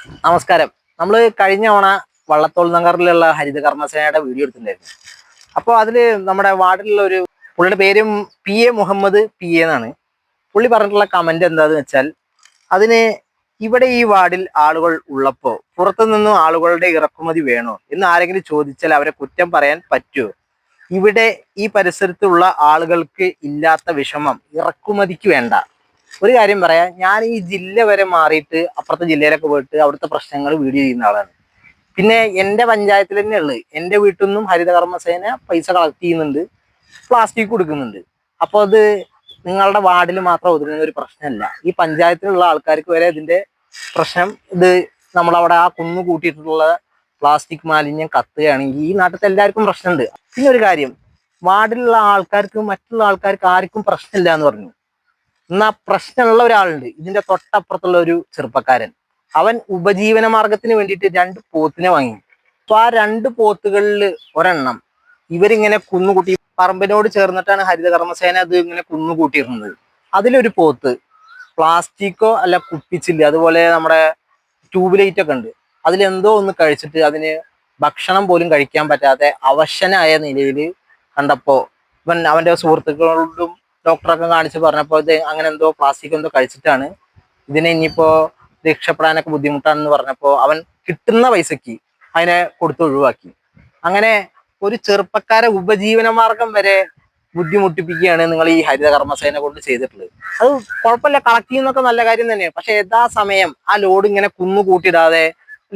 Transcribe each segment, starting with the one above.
നമസ്കാരം. നമ്മൾ കഴിഞ്ഞ തവണ വള്ളത്തോൾ നഗറിലുള്ള ഹരിത കർമ്മസേനയുടെ വീഡിയോ എടുത്തിട്ടുണ്ടായിരുന്നു. അപ്പോൾ അതിൽ നമ്മുടെ വാർഡിലുള്ള പുള്ളിയുടെ പേരും മുഹമ്മദ് എന്നാണ്. പുള്ളി പറഞ്ഞിട്ടുള്ള കമന്റ് എന്താണെന്ന് വെച്ചാൽ, അതിന് ഇവിടെ ഈ വാർഡിൽ ആളുകൾ ഉള്ളപ്പോൾ പുറത്തു നിന്നും ആളുകളുടെ ഇറക്കുമതി വേണോ എന്ന് ആരെങ്കിലും ചോദിച്ചാൽ അവരെ കുറ്റം പറയാൻ പറ്റുമോ? ഇവിടെ ഈ പരിസരത്തുള്ള ആളുകൾക്ക് ഇല്ലാത്ത വിഷമം ഇറക്കുമതിക്ക് വേണ്ട. ഒരു കാര്യം പറയാം, ഞാൻ ഈ ജില്ല വരെ മാറിയിട്ട് അപ്പുറത്തെ ജില്ലയിലൊക്കെ പോയിട്ട് അവിടുത്തെ പ്രശ്നങ്ങൾ വീഡിയോ ചെയ്യുന്ന ആളാണ്. പിന്നെ എൻ്റെ പഞ്ചായത്തിൽ തന്നെ ഉള്ളത്, എൻ്റെ വീട്ടിൽ നിന്നും ഹരിത കർമ്മസേന പൈസ കളക്ട് ചെയ്യുന്നുണ്ട്, പ്ലാസ്റ്റിക് കൊടുക്കുന്നുണ്ട്. അപ്പോൾ അത് നിങ്ങളുടെ വാർഡിൽ മാത്രം ഒതുങ്ങുന്ന ഒരു പ്രശ്നമല്ല. ഈ പഞ്ചായത്തിലുള്ള ആൾക്കാർക്ക് വരെ ഇതിൻ്റെ പ്രശ്നം. ഇത് നമ്മളവിടെ ആ കുന്നു കൂട്ടിയിട്ടുള്ള പ്ലാസ്റ്റിക് മാലിന്യം കത്തുകയാണെങ്കിൽ ഈ നാട്ടിലത്തെ എല്ലാവർക്കും പ്രശ്നമുണ്ട്. പിന്നെ ഒരു കാര്യം, വാർഡിലുള്ള ആൾക്കാർക്ക് മറ്റുള്ള ആൾക്കാർക്ക് ആർക്കും പ്രശ്നമില്ല എന്ന് പറഞ്ഞു. എന്നാ പ്രശ്നമുള്ള ഒരാളുണ്ട്, ഇതിന്റെ തൊട്ടപ്പുറത്തുള്ള ഒരു ചെറുപ്പക്കാരൻ. അവൻ ഉപജീവന മാർഗത്തിന് വേണ്ടിയിട്ട് 2 പോത്തിനെ വാങ്ങി. അപ്പൊ ആ 2 പോത്തുകളിൽ ഒരെണ്ണം ഇവരിങ്ങനെ കുന്നുകൂട്ടി, പറമ്പിനോട് ചേർന്നിട്ടാണ് ഹരിത കർമ്മസേന അത് ഇങ്ങനെ കുന്നുകൂട്ടിയിരുന്നത്. അതിലൊരു പോത്ത് പ്ലാസ്റ്റിക്കോ അല്ല കുപ്പിച്ചില്ല, അതുപോലെ നമ്മുടെ ട്യൂബ് ലൈറ്റ് ഒക്കെ ഉണ്ട്, അതിലെന്തോ ഒന്ന് കഴിച്ചിട്ട് അതിന് ഭക്ഷണം പോലും കഴിക്കാൻ പറ്റാതെ അവശനായ നിലയിൽ കണ്ടപ്പോ ഇവൻ അവന്റെ സുഹൃത്തുക്കളോടും ഡോക്ടറൊക്കെ കാണിച്ച് പറഞ്ഞപ്പോൾ ഇത് അങ്ങനെ എന്തോ പ്ലാസ്റ്റിക് എന്തോ കഴിച്ചിട്ടാണ്, ഇതിനെ ഇനിയിപ്പോ രക്ഷപ്പെടാനൊക്കെ ബുദ്ധിമുട്ടാണെന്ന് പറഞ്ഞപ്പോൾ അവൻ കിട്ടുന്ന പൈസക്ക് അതിനെ കൊടുത്ത് ഒഴിവാക്കി. അങ്ങനെ ഒരു ചെറുപ്പക്കാരെ ഉപജീവന മാർഗം വരെ ബുദ്ധിമുട്ടിപ്പിക്കുകയാണ് നിങ്ങൾ ഈ ഹരിത കർമ്മസേന കൊണ്ട് ചെയ്തിട്ടുള്ളത്. അത് കുഴപ്പമില്ല, കളക്ട് ചെയ്യുന്നൊക്കെ നല്ല കാര്യം തന്നെയാണ്. പക്ഷെ യഥാസമയം ആ ലോഡ് ഇങ്ങനെ കൂട്ടിയിടാതെ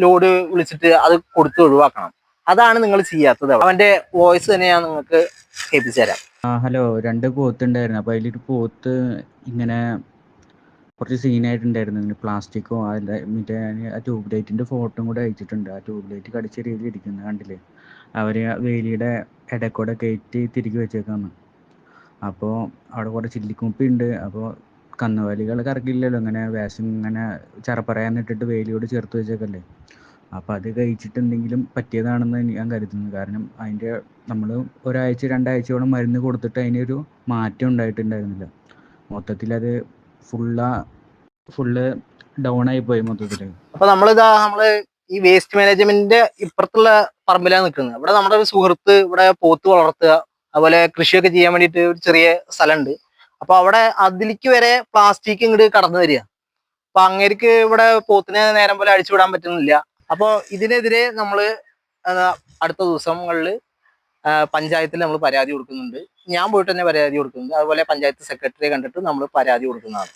ലോഡ് വിളിച്ചിട്ട് അത് കൊടുത്ത് ഒഴിവാക്കണം. അതാണ് നിങ്ങൾ ചെയ്യാത്തത്. അവന്റെ വോയിസ് തന്നെ ഞാൻ നിങ്ങൾക്ക് കേൾപ്പിച്ചു തരാം. ഹലോ, 2 പോത്തുണ്ടായിരുന്നു. അപ്പോൾ അതിലൊരു പോത്ത് ഇങ്ങനെ കുറച്ച് സീനായിട്ടുണ്ടായിരുന്നു. ഇങ്ങനെ പ്ലാസ്റ്റിക്കോ അതിൻ്റെ മറ്റേ ആ ട്യൂബ് ലൈറ്റിൻ്റെ ഫോട്ടോയും കൂടെ അയച്ചിട്ടുണ്ട്. ആ ട്യൂബ് ലൈറ്റ് കടിച്ച രീതിയിൽ ഇരിക്കുന്നത് കണ്ടില്ലേ? അവർ വേലിയുടെ ഇടയ്ക്കൂടെ കയറ്റി തിരികെ വെച്ചേക്കാണ്. അപ്പോൾ അവിടെ കുറേ ചില്ലിക്കുപ്പി ഉണ്ട്. അപ്പോൾ കന്നുകാലികൾ കറക്കില്ലല്ലോ, ഇങ്ങനെ വേഷം ഇങ്ങനെ ചറപ്പറയാന്നിട്ടിട്ട് വേലിയോട് ചേർത്ത് വെച്ചേക്കല്ലേ. അപ്പോൾ അത് കഴിച്ചിട്ട് എന്തെങ്കിലും പറ്റിയതാണെന്ന് ഞാൻ കരുതുന്നു. കാരണം അതിൻ്റെ നമ്മൾ ഒരാഴ്ച 2 ആഴ്ചയോളം മരുന്ന് കൊടുത്തിട്ട് അതിനൊരു മാറ്റം ഉണ്ടായിട്ടുണ്ടായിരുന്നില്ല. മൊത്തത്തിലത് ഫുള്ള് ഡൗൺ ആയി പോയി മൊത്തത്തിൽ. അപ്പൊ നമ്മള് ഈ വേസ്റ്റ് മാനേജ്മെന്റിന്റെ ഇപ്പുറത്തുള്ള പറമ്പിലാണ് നിൽക്കുന്നത്. ഇവിടെ നമ്മുടെ ഒരു സുഹൃത്ത് ഇവിടെ പോത്ത് വളർത്തുക, അതുപോലെ കൃഷിയൊക്കെ ചെയ്യാൻ വേണ്ടിയിട്ട് ഒരു ചെറിയ സ്ഥലമുണ്ട്. അപ്പൊ അവിടെ അതിലേക്ക് വരെ പ്ലാസ്റ്റിക് ഇങ്ങോട്ട് കടന്നു വരിക. അപ്പൊ അങ്ങേർക്ക് ഇവിടെ പോത്തിനെ നേരം പോലെ അഴിച്ചുവിടാൻ പറ്റുന്നില്ല. അപ്പൊ ഇതിനെതിരെ നമ്മള് അടുത്ത ദിവസങ്ങളിൽ പഞ്ചായത്തിൽ നമ്മൾ പരാതി കൊടുക്കുന്നുണ്ട്. ഞാൻ പോയിട്ട് തന്നെ പരാതി കൊടുക്കുന്നുണ്ട്. അതുപോലെ പഞ്ചായത്ത് സെക്രട്ടറിയെ കണ്ടിട്ട് നമ്മൾ പരാതി കൊടുക്കുന്നതാണ്.